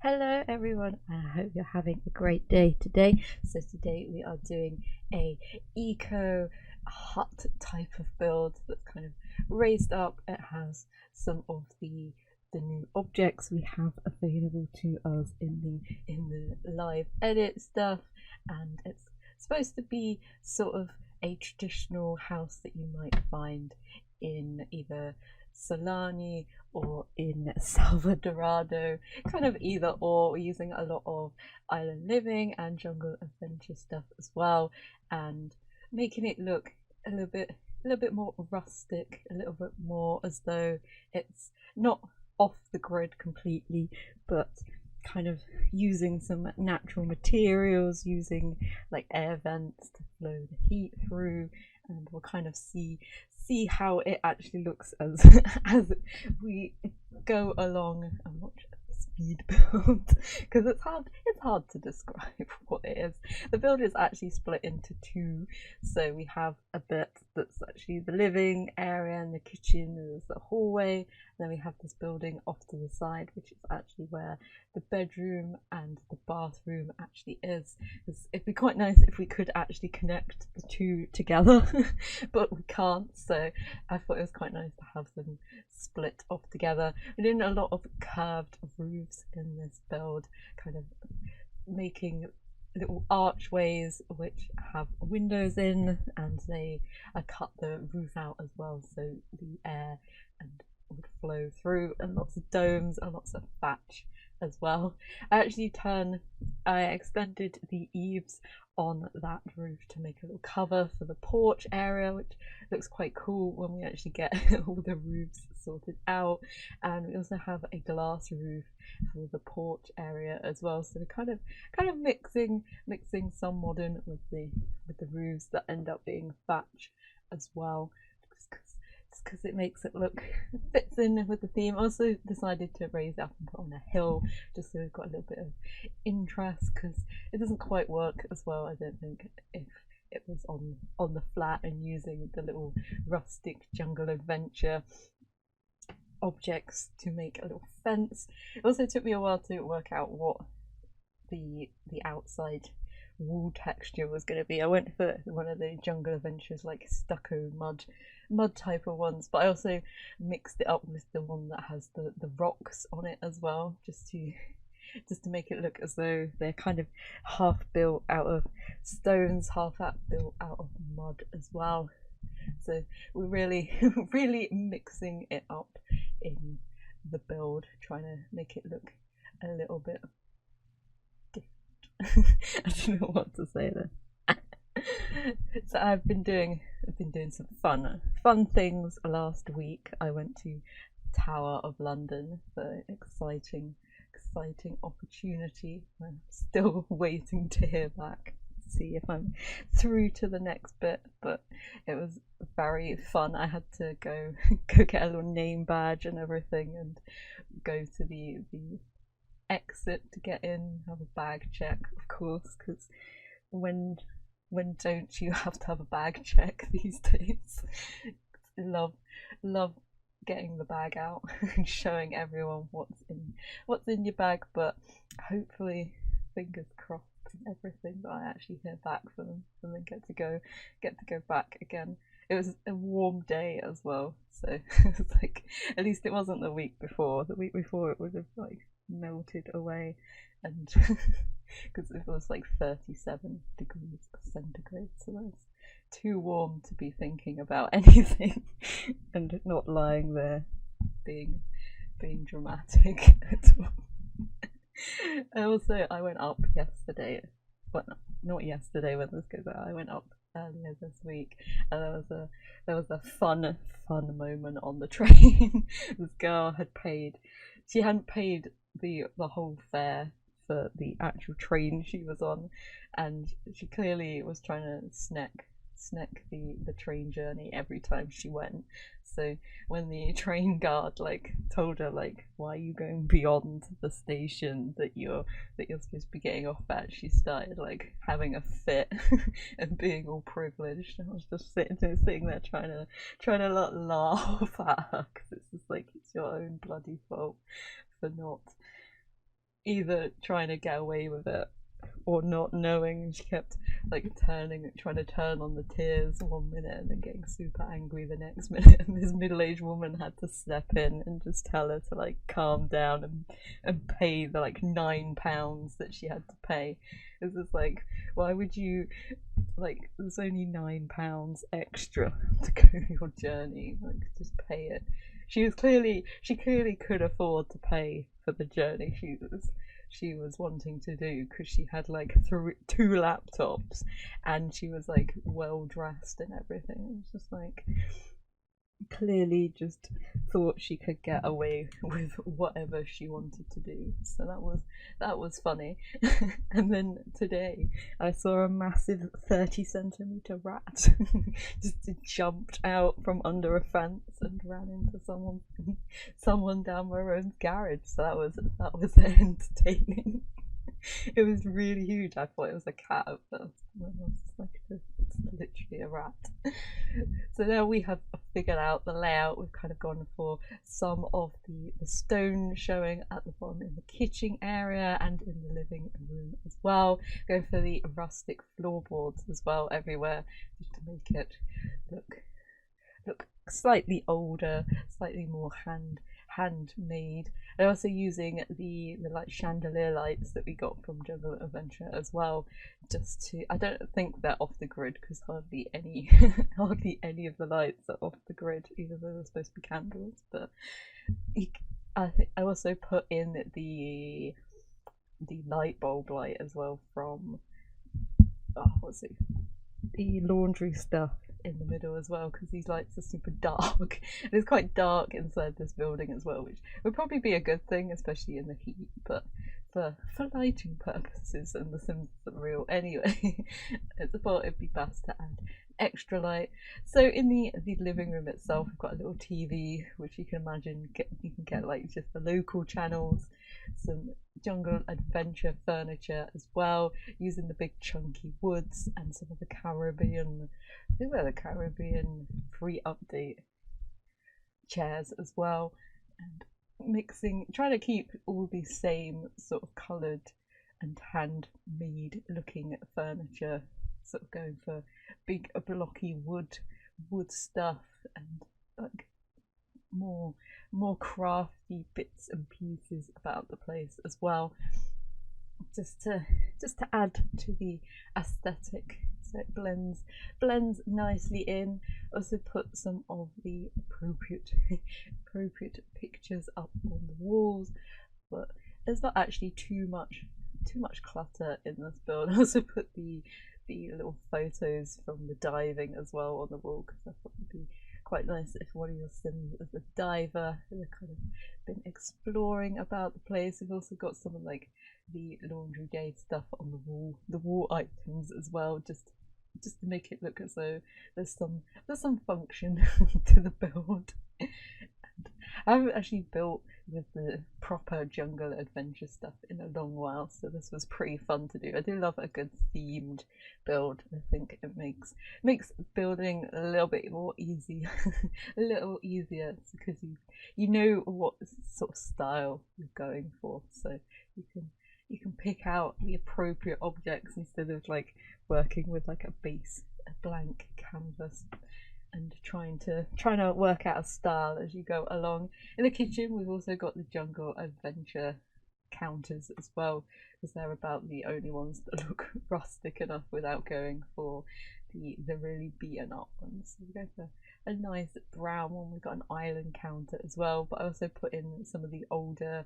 Hello everyone, I hope you're having a great day today. So today we are doing a eco hut type of build that's kind of raised up. It has some of the new objects we have available to us in the live edit stuff, and it's supposed to be sort of a traditional house that you might find in either Sulani or in Salverdrado, kind of either or. We're using a lot of island living and jungle adventure stuff as well, and making it look a little bit more rustic, a little bit more as though it's not off the grid completely, but kind of using some natural materials, using like air vents to flow the heat through, and we'll kind of see how it actually looks as as we go along and watch speed build, because it's hard to describe what it is. The build is actually split into two, so we have a bit that's actually the living area and the kitchen, there's the hallway, then we have this building off to the side, which is actually where the bedroom and the bathroom actually is. It'd be quite nice if we could actually connect the two together, but we can't, so I thought it was quite nice to have them split off together. We're doing a lot of curved roofs in this build, kind of making little archways which have windows in, and they cut the roof out as well so the air and would flow through, and lots of domes and lots of thatch as well. I extended the eaves on that roof to make a little cover for the porch area, which looks quite cool when we actually get all the roofs sorted out. And we also have a glass roof for the porch area as well, so we're kind of mixing some modern with the roofs that end up being thatch as well, just because it makes it look fits in with the theme. Also decided to raise it up and put on a hill, just so we've got a little bit of interest, because it doesn't quite work as well, I don't think, if it was on the flat and using the little rustic jungle adventure objects to make a little fence. It also took me a while to work out what the outside wall texture was going to be. I went for one of the jungle adventures, like stucco mud type of ones, but I also mixed it up with the one that has the rocks on it as well, just to make it look as though they're kind of half built out of stones, half built out of mud as well. So we're really really mixing it up in the build, trying to make it look a little bit different. I don't know what to say there. So I've been doing some fun things last week. I went to Tower of London for exciting opportunity. I'm still waiting to hear back, see if I'm through to the next bit, but it was very fun. I had to go get a little name badge and everything, and go to the exit to get in, have a bag check, of course, because when don't you have to have a bag check these days? Love getting the bag out and showing everyone what's in your bag, but hopefully, fingers crossed, everything that I actually hear back from them, and then get to go back again. It was a warm day as well, so it was like, at least it wasn't the week before. The week before it would have like melted away, and because it was like 37 degrees centigrade, so that's too warm to be thinking about anything and not lying there being dramatic at all. And also I went up yesterday, well, not yesterday when this goes out, I went up earlier this week, and there was a fun moment on the train. This girl she hadn't paid the whole fare for the actual train she was on, and she clearly was trying to snack the train journey every time she went. So when the train guard like told her, like, why are you going beyond the station that you're supposed to be getting off at, she started like having a fit and being all privileged. I was just sitting there trying to like, laugh at her, because it's just like, it's your own bloody fault for not either trying to get away with it or not knowing, and she kept like trying to turn on the tears one minute and then getting super angry the next minute, and this middle-aged woman had to step in and just tell her to like calm down and pay the like £9 that she had to pay. It's just like, why would you, like, there's only £9 extra to go your journey, like just pay it. She clearly could afford to pay for the journey she was wanting to do, because she had like two laptops and she was like well dressed and everything. It was just like, clearly just thought she could get away with whatever she wanted to do. So that was funny. And then today I saw a massive 30 centimeter rat just jumped out from under a fence and ran into someone down my road's garage. So that was entertaining. It was really huge. I thought it was a cat at first. I was like, it's literally a rat. So now we have figured out the layout. We've kind of gone for some of the stone showing at the bottom in the kitchen area and in the living room as well. Going for the rustic floorboards as well everywhere, just to make it look slightly older, slightly more handmade. And also using the like chandelier lights that we got from Jungle Adventure as well, just to, I don't think they're off the grid because hardly any of the lights are off the grid, even though they're supposed to be candles. But I also put in the light bulb light as well from the laundry stuff in the middle as well, because these lights are super dark. It's quite dark inside this building as well, which would probably be a good thing, especially in the heat, but for lighting purposes, and the Sims isn't real anyway, I thought it'd be best to add extra light. So in the living room itself, we've got a little TV, which you can imagine you can get like just the local channels, some Jungle Adventure furniture as well, using the big chunky woods and some of the Caribbean free update chairs as well, and trying to keep all the same sort of coloured and handmade looking furniture, sort of going for big blocky wood stuff and like more crafty bits and pieces about the place as well, just to add to the aesthetic, so it blends nicely in. Also put some of the appropriate pictures up on the walls, but there's not actually too much clutter in this build. I also put the little photos from the diving as well on the wall, because I thought it'd be quite nice if one of your Sims is a diver and they've kind of been exploring about the place. We've also got some of like the laundry day stuff on the wall items as well, just to make it look as though there's some function to the build. I haven't actually built with the proper Jungle Adventure stuff in a long while, so this was pretty fun to do. I do love a good themed build. I think it makes building a little bit more easy, a little easier, because you know what sort of style you're going for, so you can pick out the appropriate objects instead of like working with like a blank canvas and trying to work out a style as you go along. In the kitchen, we've also got the Jungle Adventure counters as well, because they're about the only ones that look rustic enough without going for the really beaten up ones. So we go for a nice brown one. We've got an island counter as well, but I also put in some of the older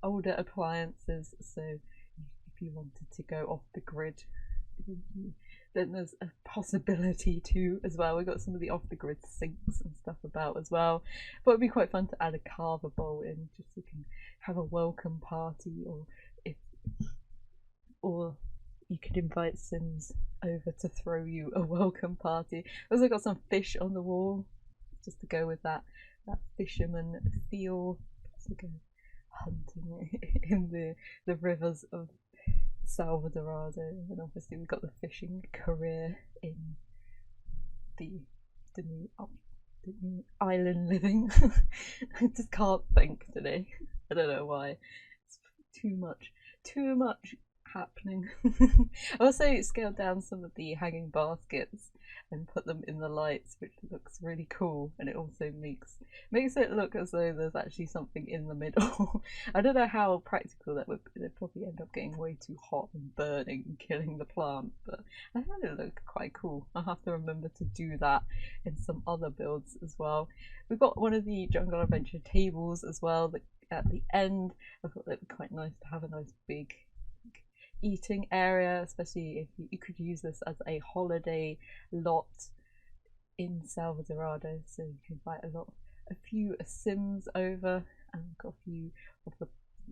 appliances, so if you wanted to go off the grid, then there's a possibility to as well. We've got some of the off-the-grid sinks and stuff about as well, but it'd be quite fun to add a carver bowl in, just so you can have a welcome party, or you could invite Sims over to throw you a welcome party. I've also got some fish on the wall, just to go with that fisherman feel, to go hunting in the rivers of Salverdrado, and obviously we've got the fishing career in the new island living. I just can't think today. I don't know why. It's too much too much happening. I also scaled down some of the hanging baskets and put them in the lights, which looks really cool, and it also makes it look as though there's actually something in the middle. I don't know how practical that would be. They'd probably end up getting way too hot and burning and killing the plant, but I found it look quite cool. I'll have to remember to do that in some other builds as well. We've got one of the Jungle Adventure tables as well that at the end. I thought it would be quite nice to have a nice big eating area, especially if you could use this as a holiday lot in Salverdrado, so you can invite a few Sims over, and got a few of the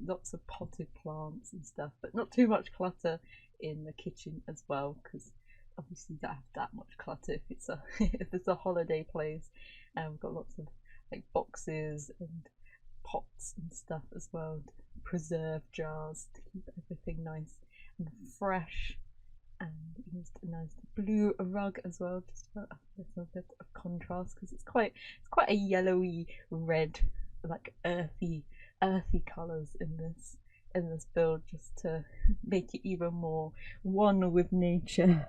lots of potted plants and stuff, but not too much clutter in the kitchen as well, because obviously you don't have that much clutter if it's a if it's a holiday place. And we've got lots of like boxes and pots and stuff as well, preserve jars to keep everything nice and fresh. And used a nice blue rug as well, just for a little bit of contrast, because it's quite a yellowy red, like earthy colours in this build, just to make it even more one with nature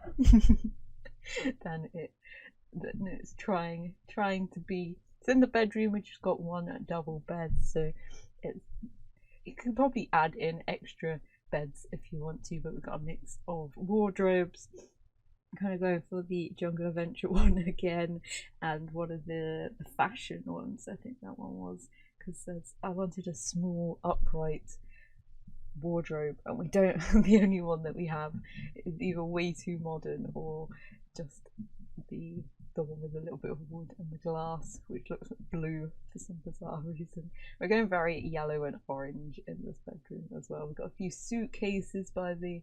than it's trying to be. It's in the bedroom. We just got one double bed, so you can probably add in extra beds if you want to, but we've got a mix of wardrobes. I'm kind of going for the Jungle Adventure one again, and one of the fashion ones. I think that one was, because I wanted a small upright wardrobe, and we don't. The only one that we have is either way too modern or just the one with a little bit of wood and the glass, which looks blue for some bizarre reason. We're going very yellow and orange in this bedroom as well. We've got a few suitcases by the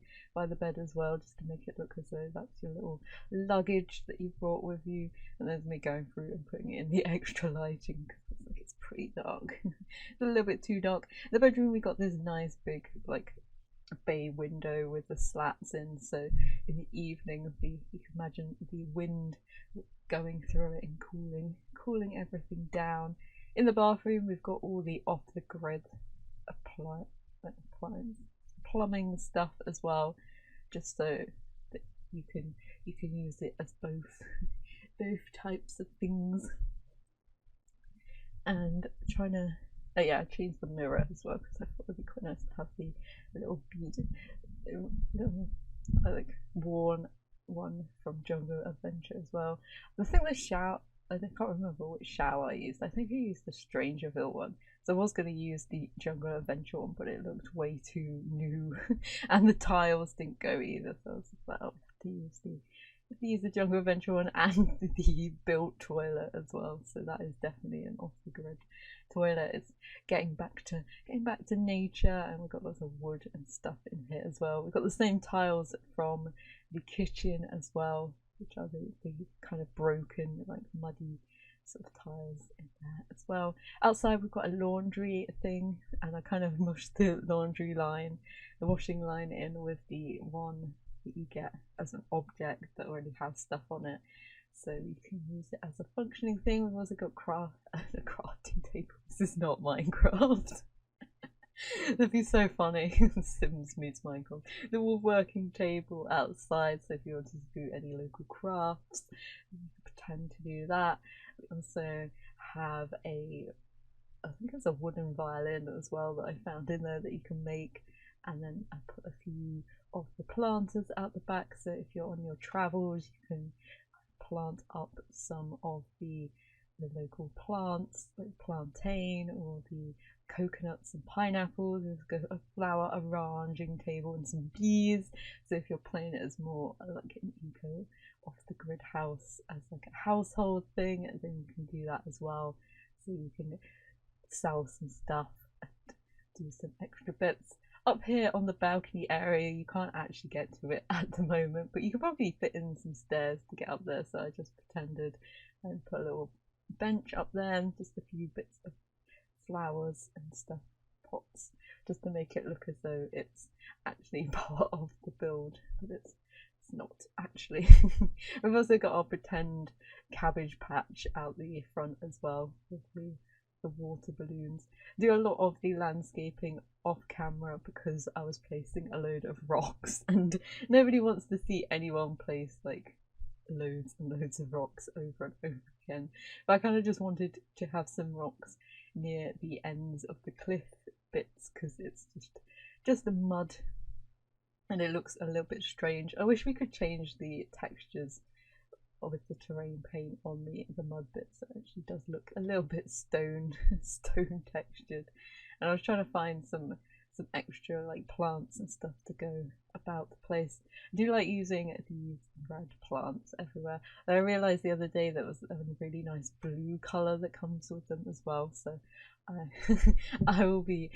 bed as well, just to make it look as though that's your little luggage that you brought with you. And there's me going through and putting it in the extra lighting, because it's pretty dark. It's a little bit too dark. In the bedroom we got this nice big like bay window with the slats in, so in the evening you can imagine the wind going through it and cooling everything down. In the bathroom we've got all the off the grid plumbing stuff as well, just so that you can use it as both types of things. And trying to I changed the mirror as well, because I thought it'd be quite nice to have the little bead, like worn one from Jungle Adventure as well. The thing with shower, I can't remember which shower I used. I think I used the Strangerville one. So I was going to use the Jungle Adventure one, but it looked way too new, and the tiles didn't go either. So I was like, I'll have to use the Jungle Adventure one and the built toilet as well. So that is definitely an off the grid toilet. It's getting back to nature, and we've got lots of wood and stuff in here as well. We've got the same tiles from the kitchen as well, which are the kind of broken, like muddy sort of tiles in there as well. Outside we've got a laundry thing, and I kind of mushed the washing line in with the one that you get as an object that already has stuff on it, so you can use it as a functioning thing. We've also got a crafting table. This is not Minecraft. That'd be so funny. Sims meets Minecraft. The woodworking table outside, so if you wanted to do any local crafts, you can pretend to do that. We also have I think it's a wooden violin as well that I found in there that you can make, and then I put a few of the planters out the back, so if you're on your travels you can plant up some of the local plants, like plantain or the coconuts and pineapples. There's got a flower arranging table and some bees, so if you're playing it as more like an eco off the grid house as like a household thing, then you can do that as well, so you can sell some stuff and do some extra bits. Up here on the balcony area you can't actually get to it at the moment, but you can probably fit in some stairs to get up there, so I just pretended and put a little bench up there and just a few bits of flowers and stuff, pots, just to make it look as though it's actually part of the build, but it's not actually. We've also got our pretend cabbage patch out the front as well, with the the water balloons. Do a lot of the landscaping off camera because I was placing a load of rocks, and nobody wants to see anyone place like loads and loads of rocks over and over again. But I kind of just wanted to have some rocks near the ends of the cliff bits because it's just the mud and it looks a little bit strange. I wish we could change the textures with the terrain paint on the mud bits. It actually does look a little bit stone textured. And I was trying to find some extra like plants and stuff to go about the place. I do like using these red plants everywhere. And I realised the other day that was a really nice blue colour that comes with them as well. So I will be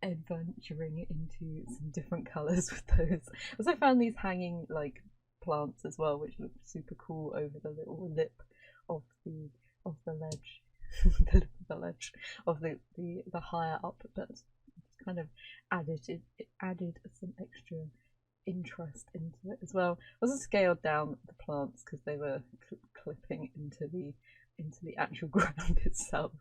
adventuring into some different colours with those. I also found these hanging like plants as well, which look super cool over the little lip of the ledge, the ledge of the higher up bit. Kind of added some extra interest into it as well. I also scaled down the plants because they were clipping into the actual ground itself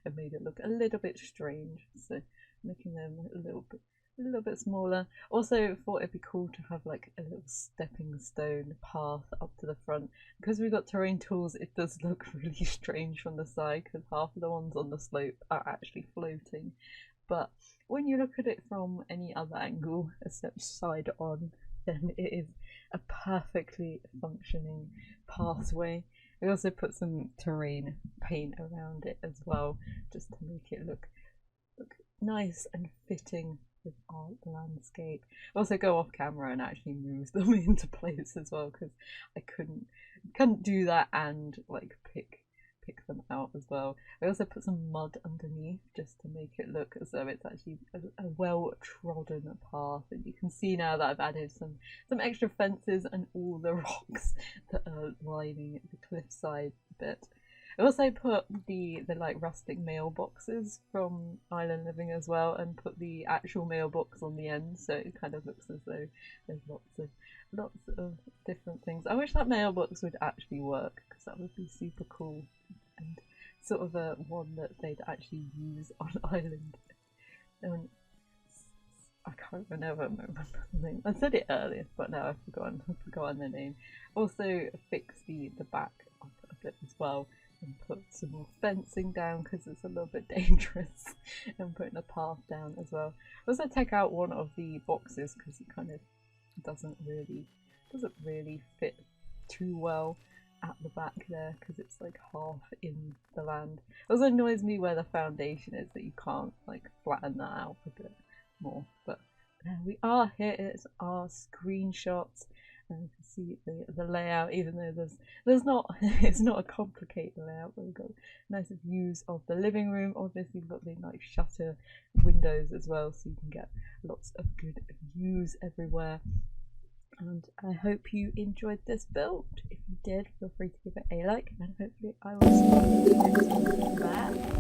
and made it look a little bit strange. So making them a little bit smaller. Also thought it'd be cool to have like a little stepping stone path up to the front. Because we've got terrain tools, it does look really strange from the side because half of the ones on the slope are actually floating. But when you look at it from any other angle except side on, then it is a perfectly functioning pathway. We also put some terrain paint around it as well, just to make it look nice and fitting with our landscape. Also go off camera and actually move them into place as well, because I couldn't do that and like pick them out as well. I also put some mud underneath just to make it look as though it's actually a well trodden path, and you can see now that I've added some extra fences and all the rocks that are lining the cliffside bit. I also put the like rustic mailboxes from Island Living as well, and put the actual mailbox on the end, so it kind of looks as though there's lots of different things. I wish that mailbox would actually work because that would be super cool and sort of a one that they'd actually use on Island. And I can't remember the name. I said it earlier, but now I've forgotten the name. Also fix the back up a bit as well, and put some more fencing down because it's a little bit dangerous, and putting a path down as well. Also take out one of the boxes because it kind of doesn't really fit too well at the back there because it's like half in the land. It also annoys me where the foundation is that you can't like flatten that out a bit more. But there we are. Here is our screenshots. And you can see the layout, even though there's not it's not a complicated layout, but we've got nice views of the living room. Obviously we've got the like shutter windows as well, so you can get lots of good views everywhere. And I hope you enjoyed this build. If you did, feel free to give it a like, and hopefully I will see you next time. Bye.